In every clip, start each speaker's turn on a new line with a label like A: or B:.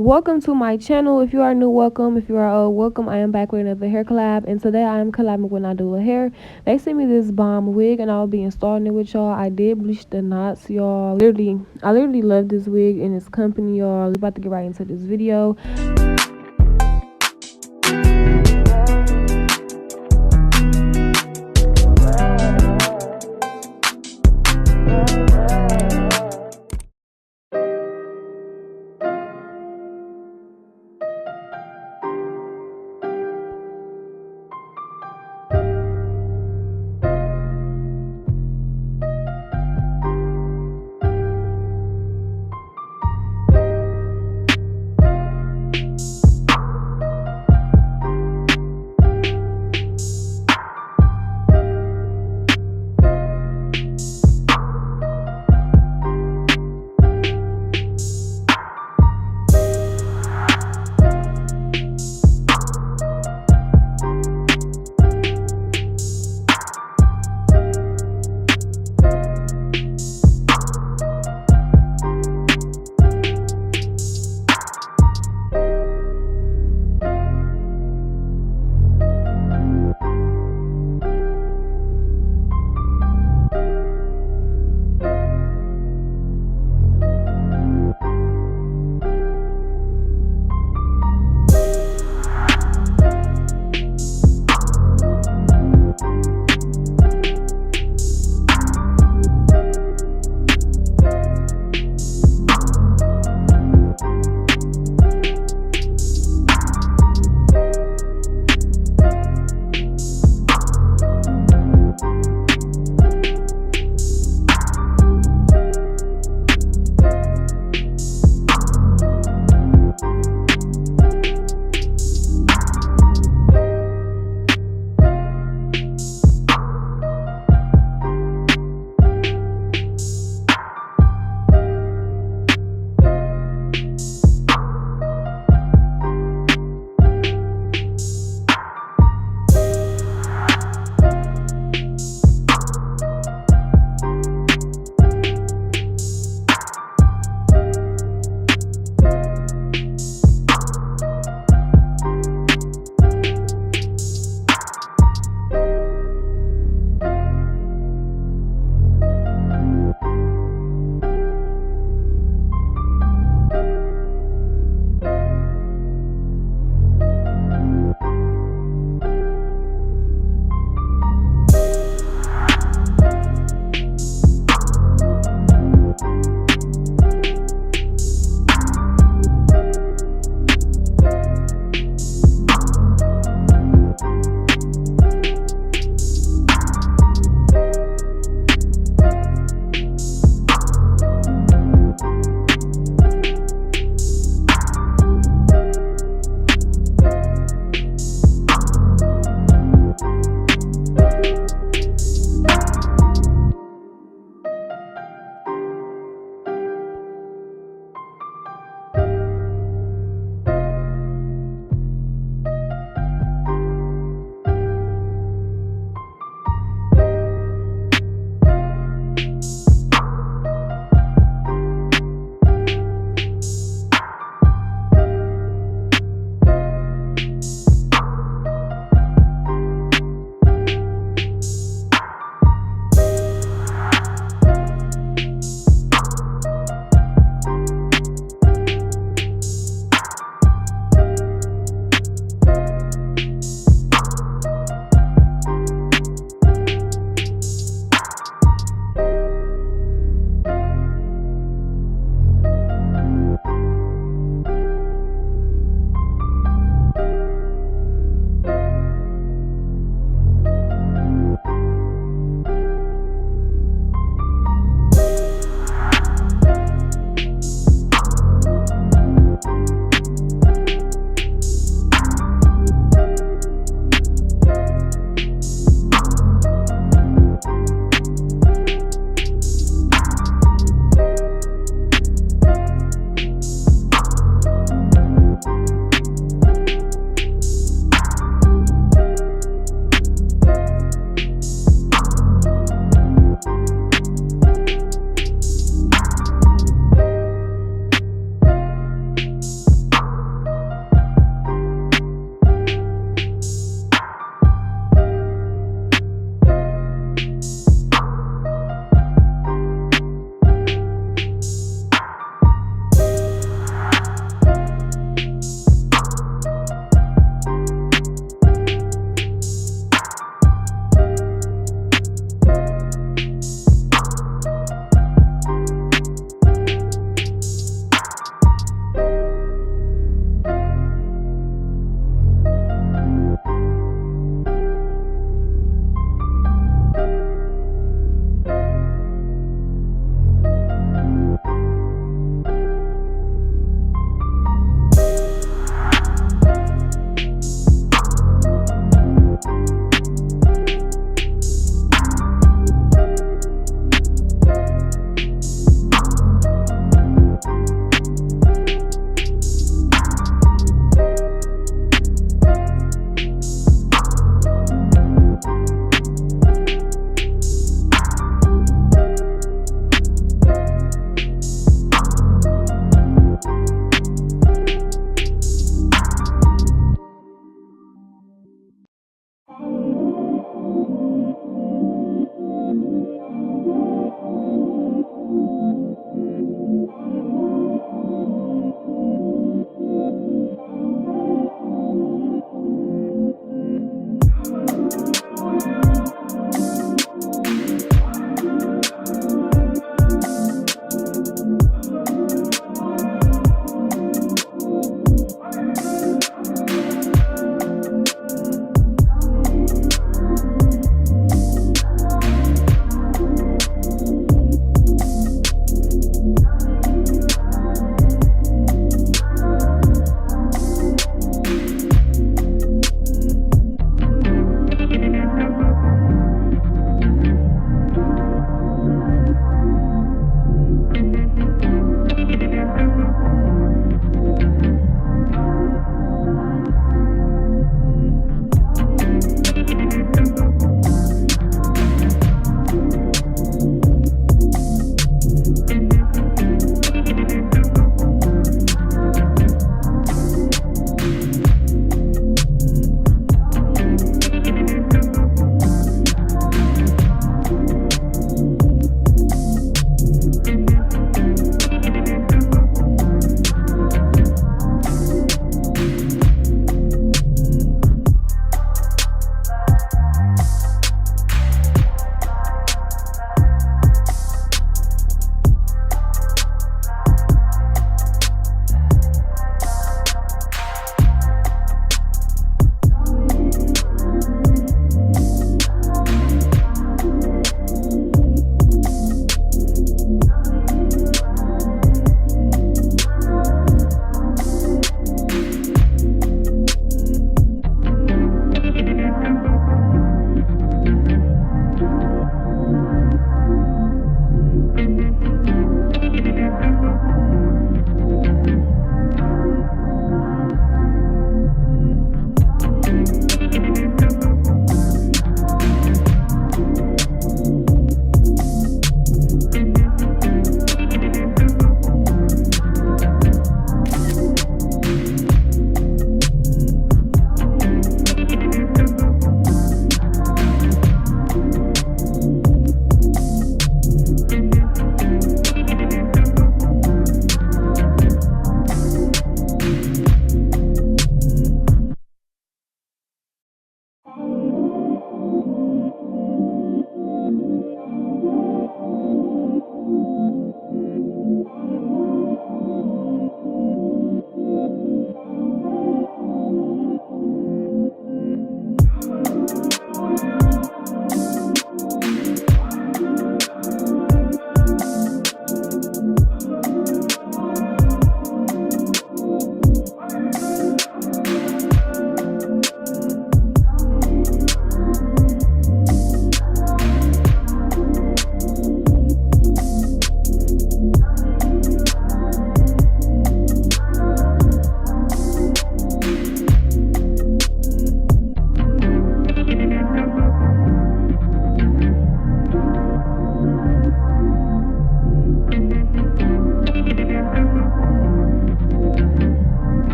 A: Welcome to my channel. If you are new, welcome. If you are old, welcome. I am back with another hair collab, and today I am collabing with Nadula hair. They sent me this bomb wig, and I'll be installing it with y'all. I did bleach the knots, y'all. I literally love this wig and its company, y'all. We're about to get right into this video.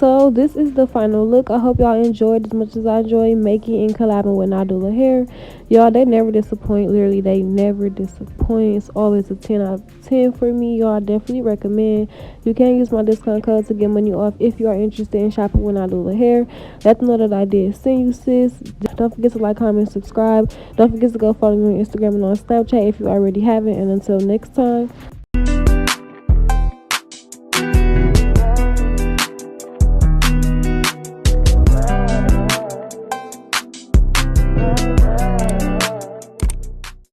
A: So this is the final look. I hope y'all enjoyed as much as I enjoy making and collabing with Nadula hair. Y'all, they never disappoint. Literally, they never disappoint. It's always a 10 out of 10 for me. Y'all, definitely recommend. You can use my discount code to get money off if you are interested in shopping with Nadula hair. Let them know that I did send you, sis. Don't forget to like, comment, subscribe. Don't forget to go follow me on Instagram and on Snapchat if you already haven't. And until next time.